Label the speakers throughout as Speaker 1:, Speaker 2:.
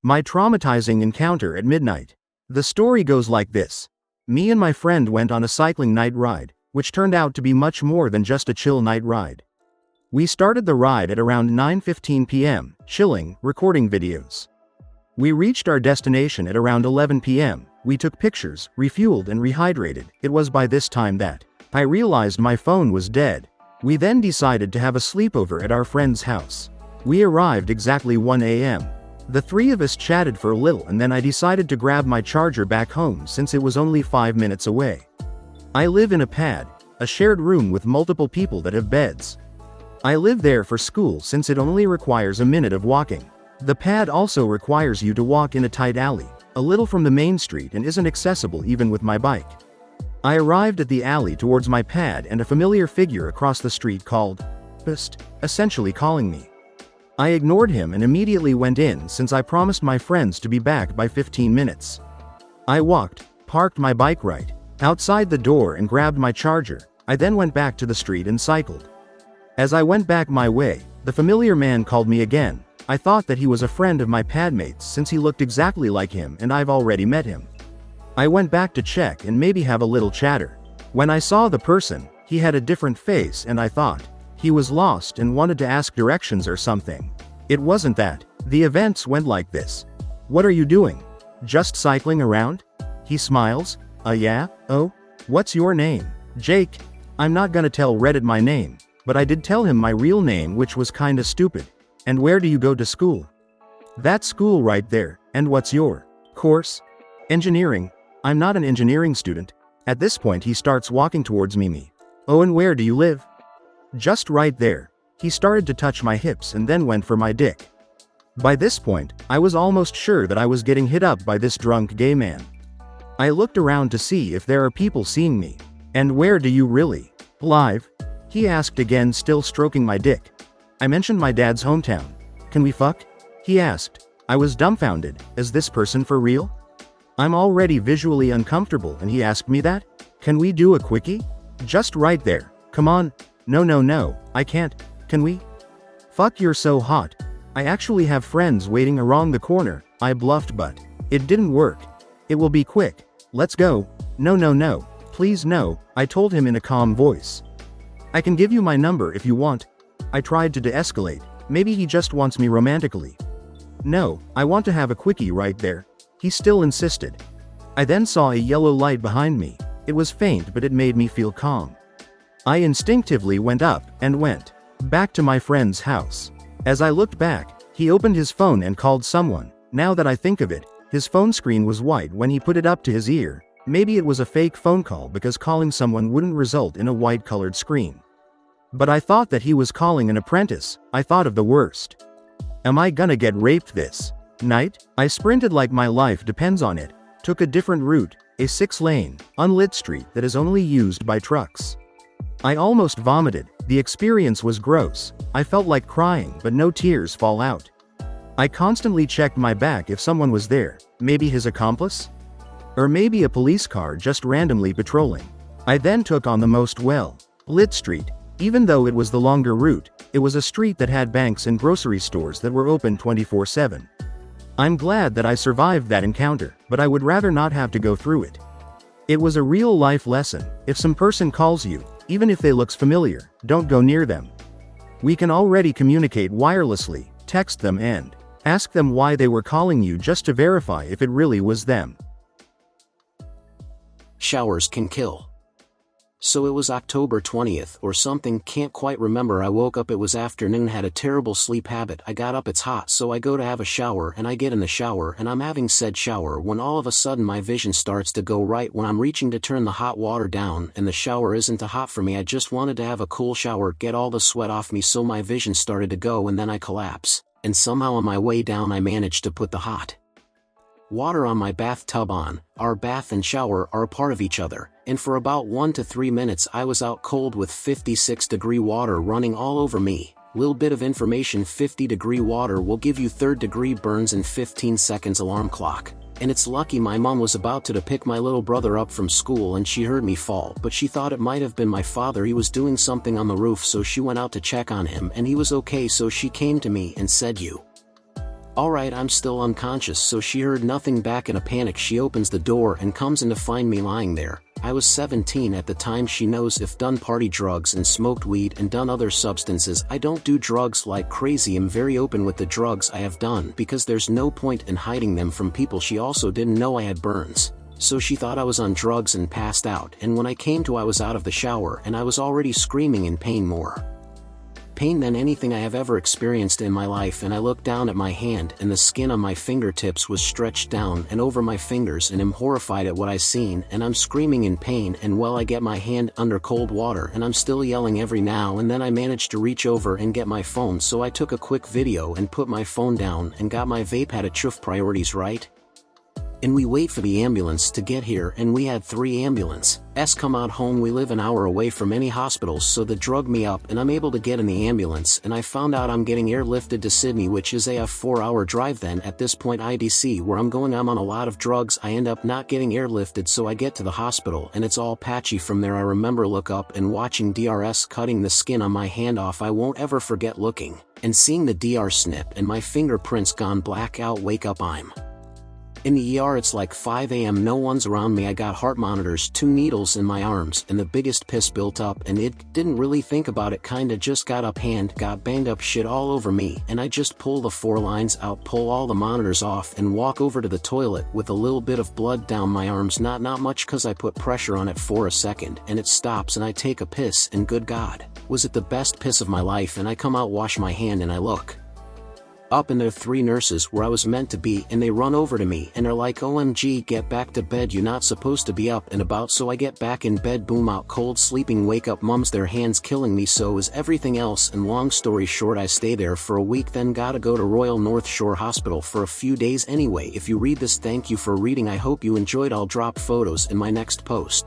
Speaker 1: My traumatizing encounter at midnight. The story goes like this. Me and my friend went on a cycling night ride, which turned out to be much more than just a chill night ride. We started the ride at around 9:15 p.m., chilling, recording videos. We reached our destination at around 11 p.m., we took pictures, refueled and rehydrated. It was by this time that I realized my phone was dead. We then decided to have a sleepover at our friend's house. We arrived exactly 1 a.m. The three of us chatted for a little and then I decided to grab my charger back home since it was only 5 minutes away. I live in a pad, a shared room with multiple people that have beds. I live there for school since it only requires a minute of walking. The pad also requires you to walk in a tight alley, a little from the main street and isn't accessible even with my bike. I arrived at the alley towards my pad and a familiar figure across the street called, "Psst," essentially calling me. I ignored him and immediately went in since I promised my friends to be back by 15 minutes. I walked, parked my bike right outside the door and grabbed my charger. I then went back to the street and cycled. As I went back my way, the familiar man called me again. I thought that he was a friend of my padmate's since he looked exactly like him and I've already met him. I went back to check and maybe have a little chatter. When I saw the person, he had a different face and I thought he was lost and wanted to ask directions or something. It wasn't that. The events went like this. "What are you doing? Just cycling around?" He smiles. Yeah? Oh? What's your name?" "Jake." I'm not gonna tell Reddit my name, but I did tell him my real name, which was kinda stupid. "And where do you go to school?" "That school right there. And what's your course?" "Engineering." I'm not an engineering student. At this point he starts walking towards me. "Oh, and where do you live?" "Just right there." He started to touch my hips and then went for my dick. By this point, I was almost sure that I was getting hit up by this drunk gay man. I looked around to see if there are people seeing me. "And where do you really live?" he asked again, still stroking my dick. I mentioned my dad's hometown. "Can we fuck?" he asked. I was dumbfounded. Is this person for real? I'm already visually uncomfortable and he asked me that? "Can we do a quickie?" "Just right there. Come on." No, I can't. "Can we?" "Fuck, you're so hot. I actually have friends waiting around the corner." I bluffed, but it didn't work. "It will be quick. Let's go." No. Please no," I told him in a calm voice. "I can give you my number if you want." I tried to de-escalate. Maybe he just wants me romantically. "No, I want to have a quickie right there." He still insisted. I then saw a yellow light behind me. It was faint but it made me feel calm. I instinctively went up and went back to my friend's house. As I looked back, he opened his phone and called someone. Now that I think of it, his phone screen was white when he put it up to his ear. Maybe it was a fake phone call because calling someone wouldn't result in a white-colored screen. But I thought that he was calling an apprentice. I thought of the worst. Am I gonna get raped this night? I sprinted like my life depends on it. Took a different route, a 6-lane, unlit street that is only used by trucks. I almost vomited. The experience was gross. I felt like crying but no tears fall out. I constantly checked my back if someone was there, maybe his accomplice? Or maybe a police car just randomly patrolling. I then took on the most well-lit street. Even though it was the longer route, it was a street that had banks and grocery stores that were open 24/7. I'm glad that I survived that encounter, but I would rather not have to go through it. It was a real-life lesson. If some person calls you, even if they looks familiar, don't go near them. We can already communicate wirelessly, text them and ask them why they were calling you just to verify if it really was them.
Speaker 2: Showers can kill. So it was October 20th or something, can't quite remember. I woke up, it was afternoon, had a terrible sleep habit. I got up, it's hot, so I go to have a shower and I get in the shower and I'm having said shower when all of a sudden my vision starts to go right when I'm reaching to turn the hot water down and the shower isn't too hot for me. I just wanted to have a cool shower, get all the sweat off me, so my vision started to go and then I collapse. And somehow on my way down I managed to put the hot water on my bathtub on. Our bath and shower are a part of each other, and for about 1 to 3 minutes I was out cold with 56-degree water running all over me. Little bit of information: 50-degree water will give you 3rd-degree burns in 15 seconds. Alarm clock. And it's lucky my mom was about to pick my little brother up from school and she heard me fall, but she thought it might have been my father. He was doing something on the roof, so she went out to check on him and he was okay, so she came to me and said, "You Alright, I'm still unconscious, so she heard nothing back. In a panic she opens the door and comes in to find me lying there. I was 17 at the time. She knows if done party drugs and smoked weed and done other substances. I don't do drugs like crazy. I'm very open with the drugs I have done because there's no point in hiding them from people. She also didn't know I had burns, so she thought I was on drugs and passed out, and when I came to I was out of the shower and I was already screaming in pain, more pain than anything I have ever experienced in my life. And I looked down at my hand and the skin on my fingertips was stretched down and over my fingers, and am horrified at what I seen, and I'm screaming in pain. And well, I get my hand under cold water and I'm still yelling every now and then. I managed to reach over and get my phone, so I took a quick video and put my phone down and got my vape. Had a chuff, priorities, right? And we wait for the ambulance to get here, and we had 3 ambulances come out home. We live an hour away from any hospitals, so they drug me up and I'm able to get in the ambulance, and I found out I'm getting airlifted to Sydney, which is a 4-hour drive. Then at this point IDC where I'm going, I'm on a lot of drugs. I end up not getting airlifted, so I get to the hospital and it's all patchy from there. I remember look up and watching DRS cutting the skin on my hand off. I won't ever forget looking and seeing the DR snip and my fingerprints gone black out. Wake up, I'm in the ER. It's like 5 a.m. no one's around me. I got heart monitors, 2 needles in my arms, and the biggest piss built up, and it didn't really think about it, kinda just got up, hand got banged up, shit all over me, and I just pull the 4 lines out, pull all the monitors off, and walk over to the toilet with a little bit of blood down my arms. Not much, cause I put pressure on it for a second and it stops, and I take a piss, and good God, was it the best piss of my life. And I come out, wash my hand, and I look up, and there are 3 nurses where I was meant to be, and they run over to me and are like, OMG, get back to bed, you're not supposed to be up and about. So I get back in bed, boom, out cold, sleeping, wake up, mums, their hands killing me, so is everything else. And long story short, I stay there for a week, then gotta go to Royal North Shore Hospital for a few days. Anyway, if you read this, thank you for reading. I hope you enjoyed. I'll drop photos in my next post.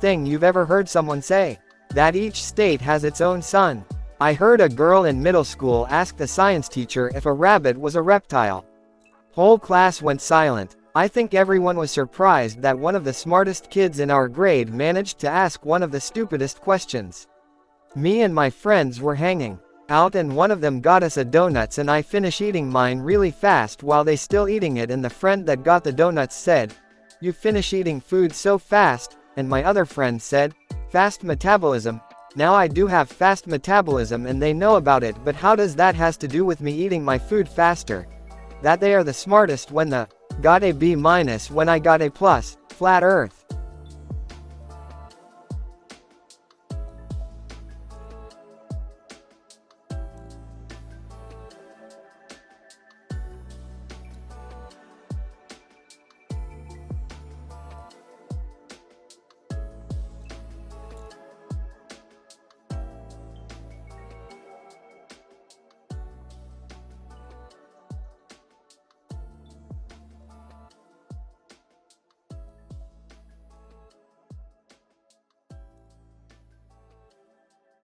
Speaker 3: Thing you've ever heard someone say? That each state has its own sun. I heard a girl in middle school ask the science teacher if a rabbit was a reptile. Whole class went silent. I think everyone was surprised that one of the smartest kids in our grade managed to ask one of the stupidest questions. Me and my friends were hanging out and one of them got us a donuts, and I finish eating mine really fast while they still eating it, and the friend that got the donuts said, "You finish eating food so fast," and my other friend said, "Fast metabolism." Now I do have fast metabolism and they know about it, but how does that has to do with me eating my food faster? That they are the smartest when the got a B- when I got a plus. Flat Earth.